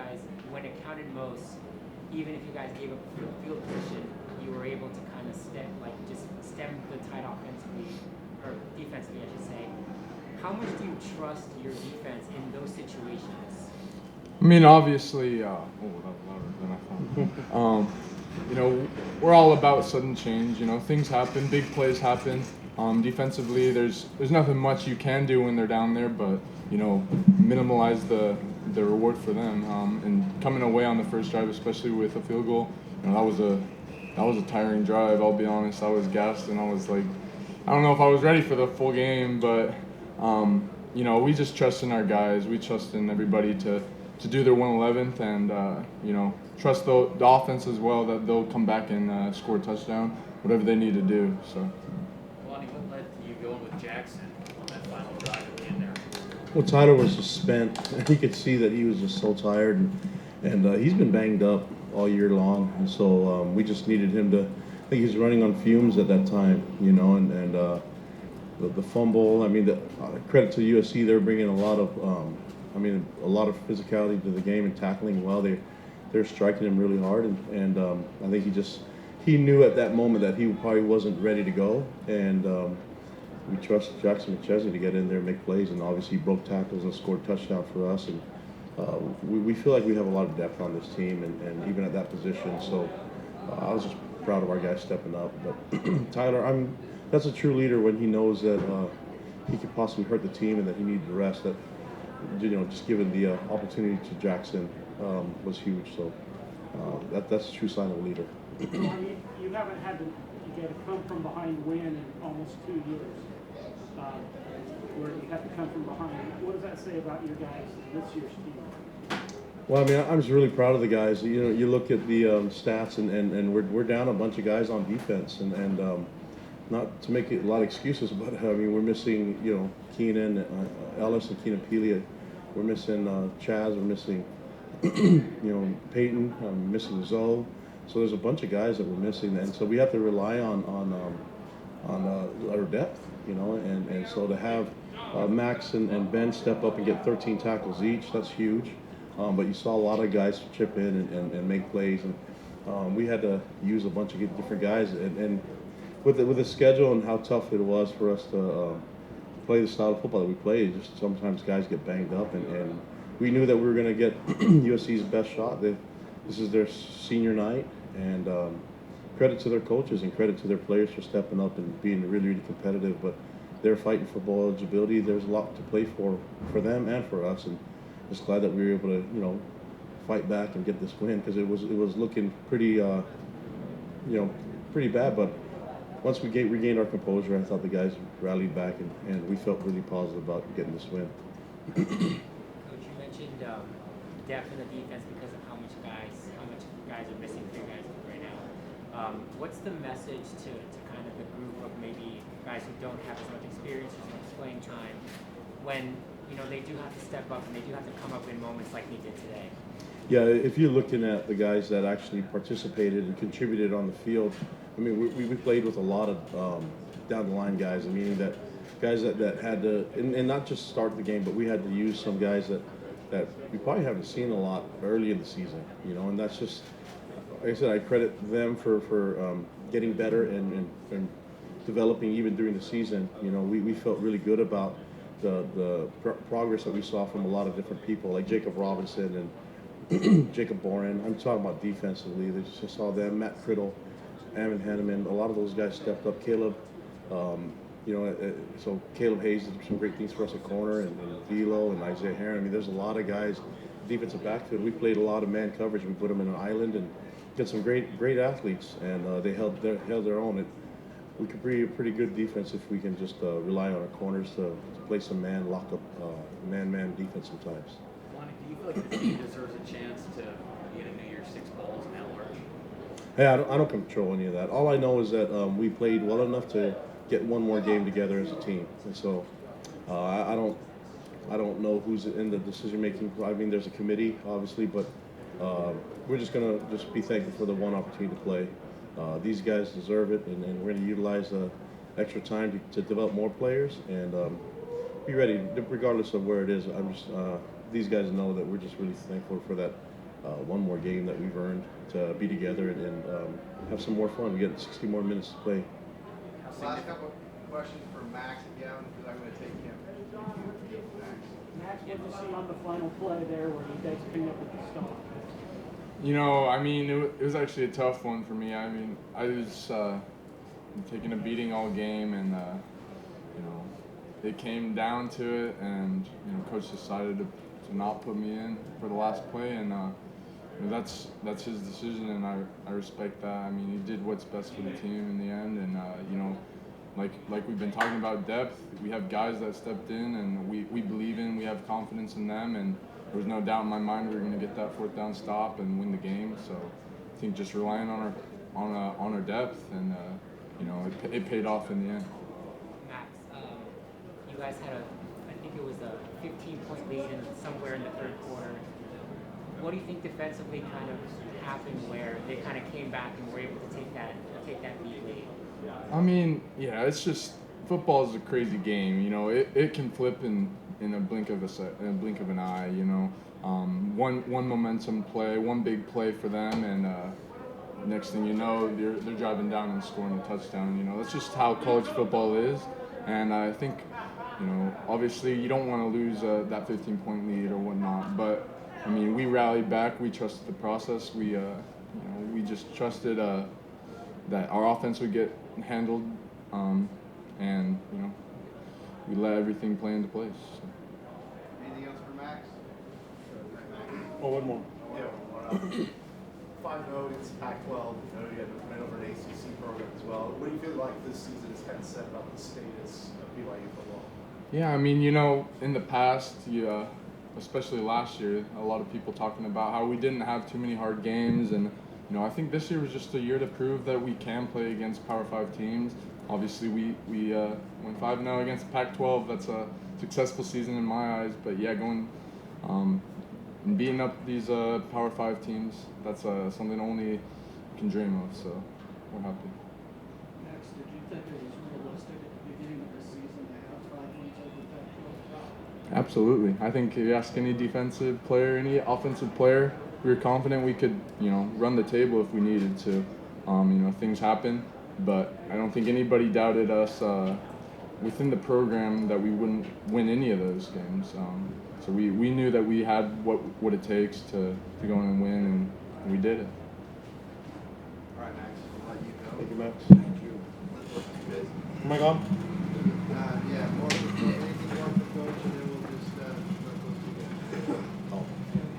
guys, when it counted most, even if you guys gave up field position, you were able to kind of stem the tide offensively, or defensively, I should say. How much do you trust your defense in those situations? I mean, obviously, that was louder than I thought. We're all about sudden change. Things happen, big plays happen. Defensively, there's nothing much you can do when they're down there, but minimize the reward for them. And coming away on the first drive, especially with a field goal, that was a tiring drive. I'll be honest, I was gassed and I was like, I don't know if I was ready for the full game, but we just trust in our guys. We trust in everybody to do their 111th, and trust the offense as well, that they'll come back and score a touchdown, whatever they need to do. So. Kalani, what led to you going with Jackson on that final drive at the end there? Well, Tyler was just spent. He could see that he was just so tired, and he's been banged up all year long, and so we just needed him to. I think he's running on fumes at that time, and the fumble. I mean, credit to USC, they're bringing a lot of physicality to the game and tackling well. They're striking him really hard, and I think he knew at that moment that he probably wasn't ready to go, and we trust Jackson McChesney to get in there and make plays, and obviously he broke tackles and scored a touchdown for us, and we feel like we have a lot of depth on this team, and even at that position. So I was just proud of our guys stepping up. But Tyler, that's a true leader when he knows that he could possibly hurt the team and that he needed to rest. That just giving the opportunity to Jackson was huge. So that's a true sign of a leader. You haven't had to get a come from behind win in almost 2 years, where you have to come from behind. What does that say about your guys, this year's team? Well, I mean, I'm just really proud of the guys. You look at the stats, and we're down a bunch of guys on defense, and not to make a lot of excuses, but I mean, we're missing Keenan Ellis and Keenan Pelia. We're missing Chaz. We're missing Peyton. I'm missing Zoe. So there's a bunch of guys that we're missing, and so we have to rely on our depth, and so to have Max and Ben step up and get 13 tackles each, that's huge. But you saw a lot of guys chip in and make plays, and we had to use a bunch of different guys, and with the schedule and how tough it was for us to play the style of football that we play, just sometimes guys get banged up, and we knew that we were going to get USC's best shot. This is their senior night, and credit to their coaches and credit to their players for stepping up and being really, really competitive. But they're fighting for bowl eligibility. There's a lot to play for them and for us, and just glad that we were able to fight back and get this win, because it was looking pretty pretty bad. But once we regained our composure, I thought the guys rallied back, and we felt really positive about getting this win. Coach, you mentioned depth in the defense because of how much guys are missing for you guys right now. What's the message to kind of the group of maybe guys who don't have as much experience, as much playing time, when they do have to step up and they do have to come up in moments like they did today? Yeah, if you're looking at the guys that actually participated and contributed on the field, I mean, we played with a lot of down the line guys. I mean, guys that had to, and not just start the game, but we had to use some guys that we probably haven't seen a lot early in the season, and that's just, like I said, I credit them for getting better and developing even during the season. We felt really good about the progress that we saw from a lot of different people, like Jacob Robinson and Jacob Boren. I'm talking about defensively. They just saw them, Matt Criddle, Ammon Hanneman. A lot of those guys stepped up. Caleb, so Caleb Hayes did some great things for us at corner, and Velo and Isaiah Heron. I mean, there's a lot of guys. Defensive backfield, we played a lot of man coverage. We put them in an island and get some great athletes, and they held their own. We could be a pretty good defense if we can just rely on our corners to play some lock up, man defense sometimes. Kalani, do you feel like the team deserves a chance to be in a New Year's Six bowls in L.A.? Hey, I don't control any of that. All I know is that we played well enough to get one more game together as a team, and so I don't know who's in the decision making. I mean, there's a committee, obviously, but we're just gonna be thankful for the one opportunity to play. These guys deserve it, and we're going to utilize the extra time to develop more players and be ready, regardless of where it is. These guys know that we're just really thankful for that one more game that we've earned to be together and have some more fun. We get 60 more minutes to play. Last couple questions for Max again, because I'm going to take him. Max, what did you see on the final play there where you guys came up with the stop? You know, I mean, it was actually a tough one for me. I mean, I was taking a beating all game, and you know, it came down to it, and you know, coach decided to not put me in for the last play, and you know, that's his decision, and I respect that. I mean, he did what's best for the team in the end, and you know, like we've been talking about depth, we have guys that stepped in, and we believe in, we have confidence in them, and there was no doubt in my mind we were going to get that fourth down stop and win the game. So I think just relying on our depth, and you know, it paid off in the end. Max, you guys had I think it was a 15-point lead somewhere in the third quarter. What do you think defensively kind of happened where they kind of came back and were able to take that lead late? I mean, yeah, it's just football is a crazy game. You know, it can flip in a blink of an eye. You know, one momentum play, one big play for them, and next thing you know, they're driving down and scoring a touchdown. You know, that's just how college football is, and I think, you know, obviously you don't want to lose that 15-point lead or whatnot, but I mean, we rallied back. We trusted the process. We you know, we just trusted that our offense would get handled, and you know, we let everything play into place. So. Anything else for Max? Oh, one more. Yeah. 5-0 against Pac-12. You know, you had to win over an ACC program as well. What do you feel like this season has kind of said about the status of BYU football? Yeah, I mean, you know, in the past, especially last year, a lot of people talking about how we didn't have too many hard games, and you know, I think this year was just a year to prove that we can play against Power 5 teams. Obviously, we went 5-0 against Pac-12. That's a successful season in my eyes. But yeah, going and beating up these Power 5 teams, that's something only you can dream of. So we're happy. Max, did you think it was realistic at the beginning of the season to have 5 wins over Pac-12? Absolutely. I think if you ask any defensive player, any offensive player, we were confident we could, you know, run the table if we needed to. You know, things happen, but I don't think anybody doubted us within the program that we wouldn't win any of those games. So we knew that we had what it takes to go in and win, and we did it. All right, Max, I'll let you go. Thank you, Max. Thank you. Let's look at the business. Am I gone? Yeah, more for anything more for coach, and then we'll just let those two guys.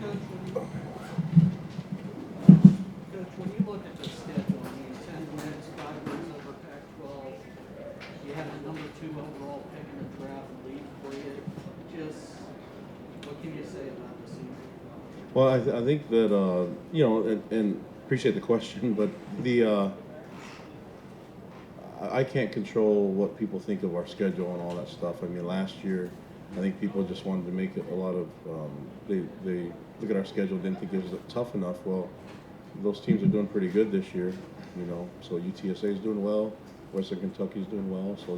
Coach, when you look at the schedule, I mean, 10 wins, 5 wins over Pac-12, you had the number 2 overall pick in the draft lead for you. Just, what can you say about the season? Well, I think that, you know, and appreciate the question, but I can't control what people think of our schedule and all that stuff. I mean, last year, I think people just wanted to make it a lot of, they look at our schedule, didn't think it was tough enough. Well, those teams are doing pretty good this year, you know. So UTSA is doing well, Western Kentucky is doing well. So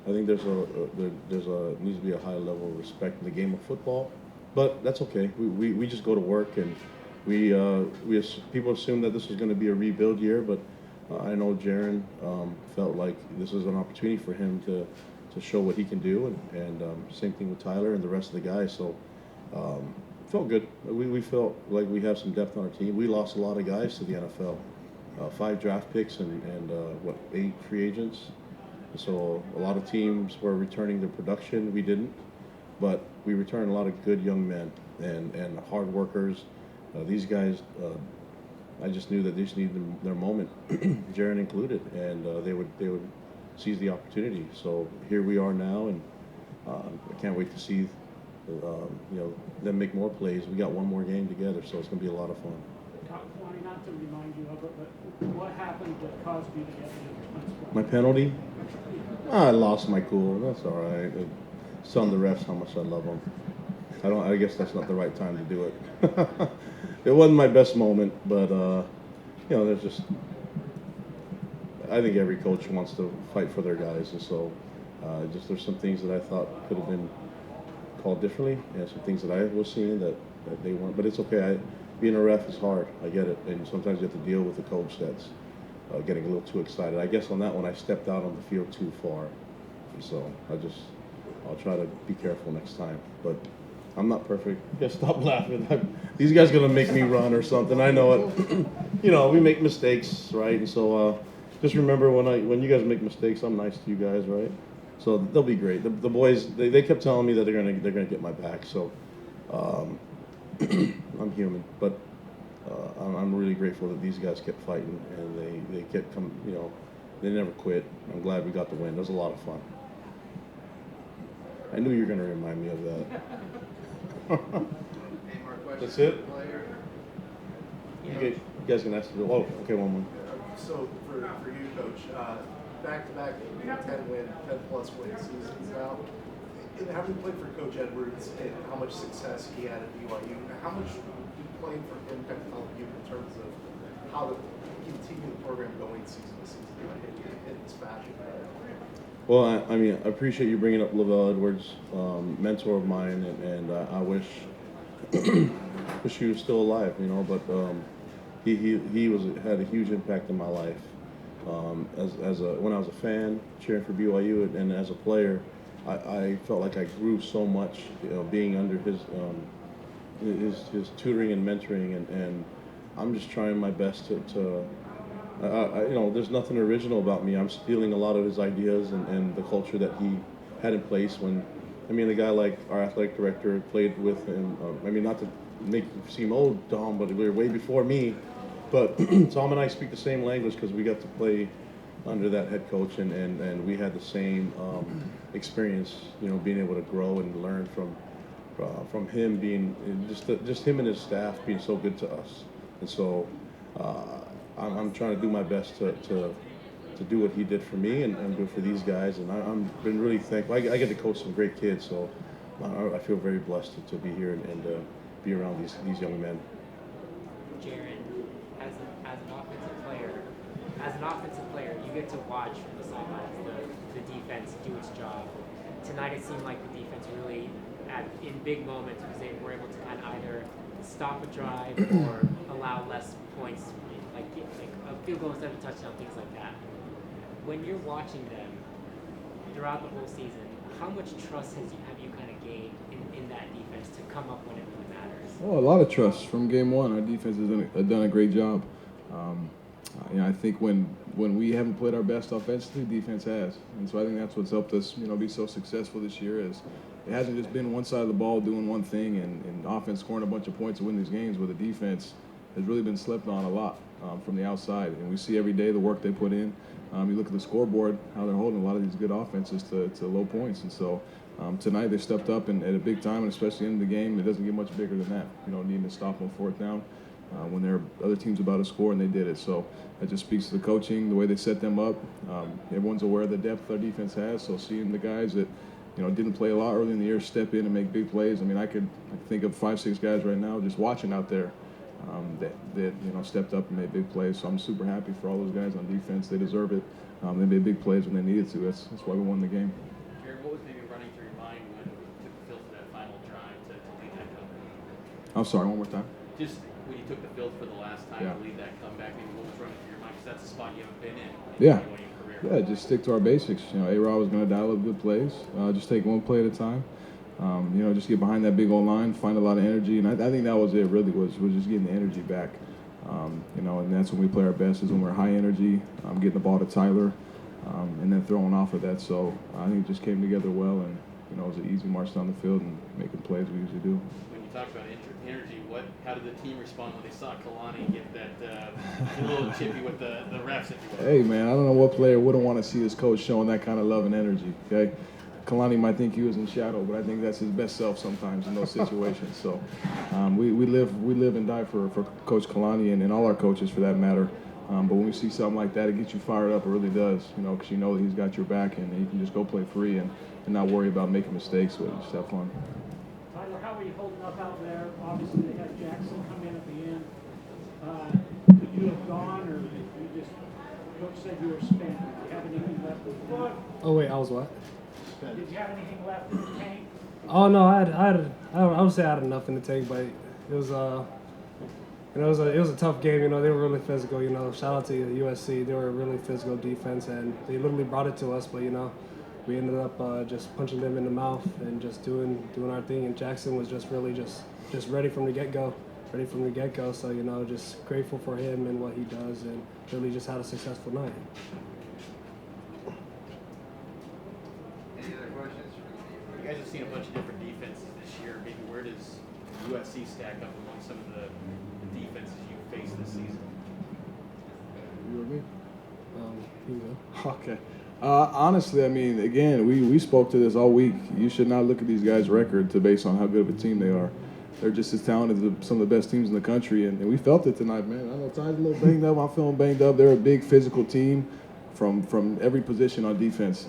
I think there's needs to be a high level of respect in the game of football, but that's okay. We just go to work, and people assume that this is going to be a rebuild year, but I know Jaron felt like this was an opportunity for him to show what he can do, and same thing with Tyler and the rest of the guys. So felt good. We felt like we have some depth on our team. We lost a lot of guys to the NFL, 5 draft picks and 8 free agents. So a lot of teams were returning their production. We didn't, but we returned a lot of good young men and hard workers. These guys, I just knew that they just needed their moment, Jaron included, and they would seize the opportunity. So here we are now, and I can't wait to see you know, them make more plays. We got one more game together, so it's going to be a lot of fun. Kalani, not to remind you of it, but what happened that caused you to get the defense? My penalty? I lost my cool. That's all right. It's telling the refs how much I love them. I guess that's not the right time to do it. It wasn't my best moment, but you know, there's just. I think every coach wants to fight for their guys, and so just there's some things that I thought could have been called differently, and some things that I was seeing that they weren't. But it's okay. being a ref is hard. I get it, and sometimes you have to deal with a coach that's getting a little too excited. I guess on that one, I stepped out on the field too far, so I'll try to be careful next time. But I'm not perfect. You gotta stop laughing. These guys gonna make me run or something. I know it. You know, we make mistakes, right? And so just remember when you guys make mistakes, I'm nice to you guys, right? So they'll be great. The boys, they kept telling me that they're gonna get my back. So I'm human, but I'm really grateful that these guys kept fighting and they kept coming. You know, they never quit. I'm glad we got the win. It was a lot of fun. I knew you were gonna remind me of that. Any more questions? That's it? for the player? Okay, you guys can ask. Oh, okay, one more. So for you, Coach, back-to-back 10-win, 10-plus win seasons now. And having played for Coach Edwards and how much success he had at BYU, how much did playing for him kind of help you in terms of how to continue the program going season to season in this fashion? Well, I mean, I appreciate you bringing up Lavell Edwards, mentor of mine, and I wish he was still alive, you know. But he had a huge impact in my life. When I was a fan cheering for BYU and as a player, I felt like I grew so much, you know, being under his tutoring and mentoring, and I'm just trying my best to you know, there's nothing original about me. I'm stealing a lot of his ideas and the culture that he had in place when, I mean, a guy like our athletic director played with him. I mean, not to make you seem old, Tom, but we were way before me. But Tom and I speak the same language because we got to play under that head coach, and we had the same experience, you know, being able to grow and learn from him, being just him and his staff being so good to us. And so I'm trying to do my best to do what he did for me and do it for these guys. And I'm been really thankful. I get to coach some great kids, so I feel very blessed to be here and be around these young men. Jaron, as an offensive player, you get to watch from the sidelines the defense do its job. Tonight it seemed like the defense really, in big moments, were able to kind of either stop a drive or allow less points, like a field goal instead of a touchdown, things like that. When you're watching them throughout the whole season, how much trust have you kind of gained in that defense to come up when it really matters? Oh, a lot of trust from game one. Our defense has done a great job. You know, I think when we haven't played our best offensively, defense has, and so I think that's what's helped us, you know, be so successful this year. Is it hasn't just been one side of the ball doing one thing and offense scoring a bunch of points to win these games, but the defense has really been slept on a lot from the outside, and we see every day the work they put in. You look at the scoreboard, how they're holding a lot of these good offenses to low points, and so tonight they stepped up and at a big time, and especially in the game, it doesn't get much bigger than that. You know, needing to stop on fourth down when there are other teams about to score, and they did it. So that just speaks to the coaching, the way they set them up. Everyone's aware of the depth our defense has, so seeing the guys that, you know, didn't play a lot early in the year step in and make big plays. I mean, I could think of 5-6 guys right now just watching out there that you know, stepped up and made big plays. So I'm super happy for all those guys on defense. They deserve it. They made big plays when they needed to. That's why we won the game. Jared, what was maybe running through your mind when you took the field for that final drive to lead that comeback? I'm sorry, one more time. Just when you took the field for the last time Yeah. to lead that comeback, maybe what was running through your mind? Because that's a spot you haven't been in Yeah. your career. Yeah, just stick to our basics. You know, A-Rod was going to dial up good plays. Just take one play at a time. You know, just get behind that big old line, find a lot of energy, and I think that was it. Really was just getting the energy back. You know, and that's when we play our best, is when we're high energy, getting the ball to Tyler, and then throwing off of that. So I think it just came together well, and you know, it was an easy march down the field and making plays we usually do. When you talk about energy, how did the team respond when they saw Kalani get that a little chippy with the refs, if you will? Hey man, I don't know what player wouldn't want to see his coach showing that kind of love and energy. Okay. Kalani might think he was in shadow, but I think that's his best self sometimes in those situations. So we live and die for Coach Kalani and all our coaches for that matter. But when we see something like that, it gets you fired up. It really does, you know, because you know that he's got your back and you can just go play free and not worry about making mistakes, but just have fun. Tyler, how are you holding up out there? Obviously, they had Jackson come in at the end. Could you have gone, or you just, Coach said you were spent? Did you have anything left in the tank? Oh wait, I was what? Did you have anything left in the tank? Oh no, I would say I had enough in the tank, but it was You know, it was a tough game. You know, they were really physical. You know, shout out to USC. They were a really physical defense, and they literally brought it to us. But you know, we ended up just punching them in the mouth and just doing our thing. And Jackson was just really just ready from the get-go. So you know, just grateful for him and what he does, and really just had a successful night. Any other questions? You guys have seen a bunch of different defenses this year. Maybe where does USC stack up among some of the defenses you faced this season? You or me? You go. Okay. Honestly, I mean, again, we spoke to this all week. You should not look at these guys' record to base on how good of a team they are. They're just as talented as some of the best teams in the country, and we felt it tonight, man. I know Ty's a little banged up. I'm feeling banged up. They're a big physical team from every position on defense.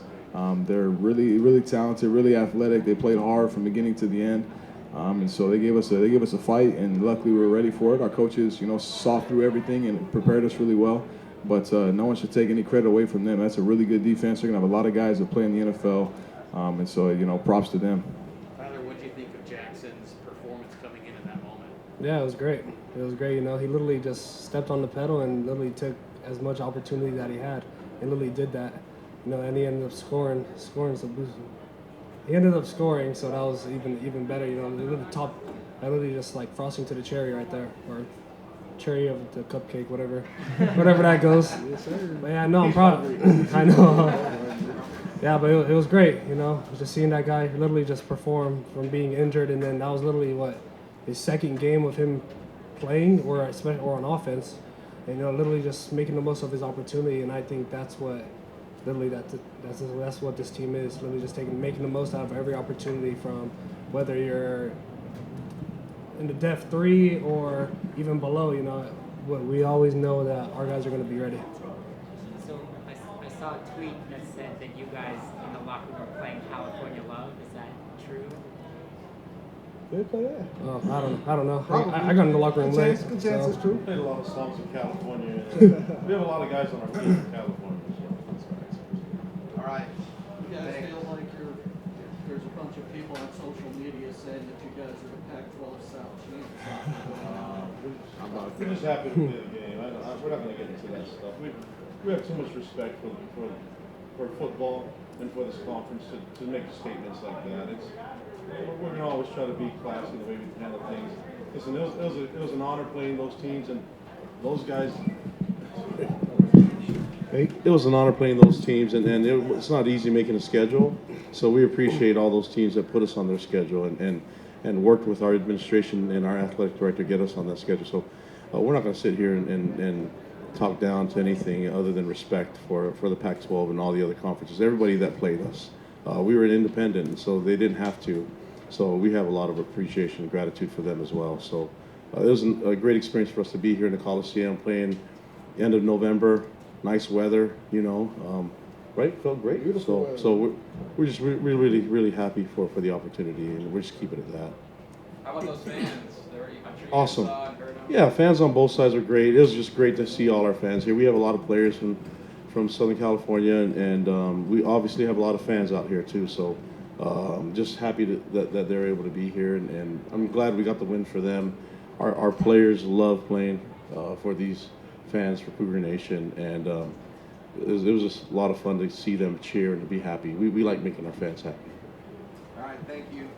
They're really, really talented, really athletic. They played hard from beginning to the end, and so they gave us a fight, and luckily we were ready for it. Our coaches, you know, saw through everything and prepared us really well. But no one should take any credit away from them. That's a really good defense. They're gonna have a lot of guys that play in the NFL, and so you know, props to them. Tyler, what do you think of Jackson's performance coming in that moment? Yeah, it was great. You know, he literally just stepped on the pedal and literally took as much opportunity that he had, and literally did that. You know, and he ended up scoring some boost. He ended up scoring, so that was even better. You know, I literally just like frosting to the cherry right there, or cherry of the cupcake, whatever that goes. But yeah, no, I'm proud. I know. Yeah, but it was great. You know, just seeing that guy literally just perform from being injured, and then that was literally his second game of him playing or on offense. And, you know, literally just making the most of his opportunity, and I think that's what this team is. Literally just making the most out of every opportunity, from whether you're in the depth 3 or even below. You know, we always know that our guys are going to be ready. So I saw a tweet that said that you guys in the locker room are playing California Love. Is that true? They play that. Oh, I don't know. I got in the locker room late. Good chance so. it's true. Played a lot of songs in California. We have a lot of guys on our team in California. All right. You guys feel like there's a bunch of people on social media saying that you guys are the Pac-12 South champions. We're just happy to play the game. We're not going to get into that stuff. We have too much respect for football and for this conference to make statements like that. We're going to always try to be classy in the way we handle things. Listen, it was an honor playing those teams, and those guys. It was an honor playing those teams, and it's not easy making a schedule. So we appreciate all those teams that put us on their schedule and worked with our administration and our athletic director to get us on that schedule. So we're not going to sit here and talk down to anything other than respect for the Pac-12 and all the other conferences. Everybody that played us, we were an independent, so they didn't have to. So we have a lot of appreciation and gratitude for them as well. So it was a great experience for us to be here in the Coliseum playing end of November. Nice weather, you know, right? Felt great. Beautiful. So we're just really, really happy for the opportunity, and we're just keeping it that. How about those fans? I'm sure you Awesome. saw and heard them. Yeah, fans on both sides are great. It was just great to see all our fans here. We have a lot of players from Southern California, and we obviously have a lot of fans out here too. So just happy that they're able to be here, and I'm glad we got the win for them. Our players love playing for these fans, for Cougar Nation, and it was just a lot of fun to see them cheer and to be happy. We like making our fans happy. All right, thank you.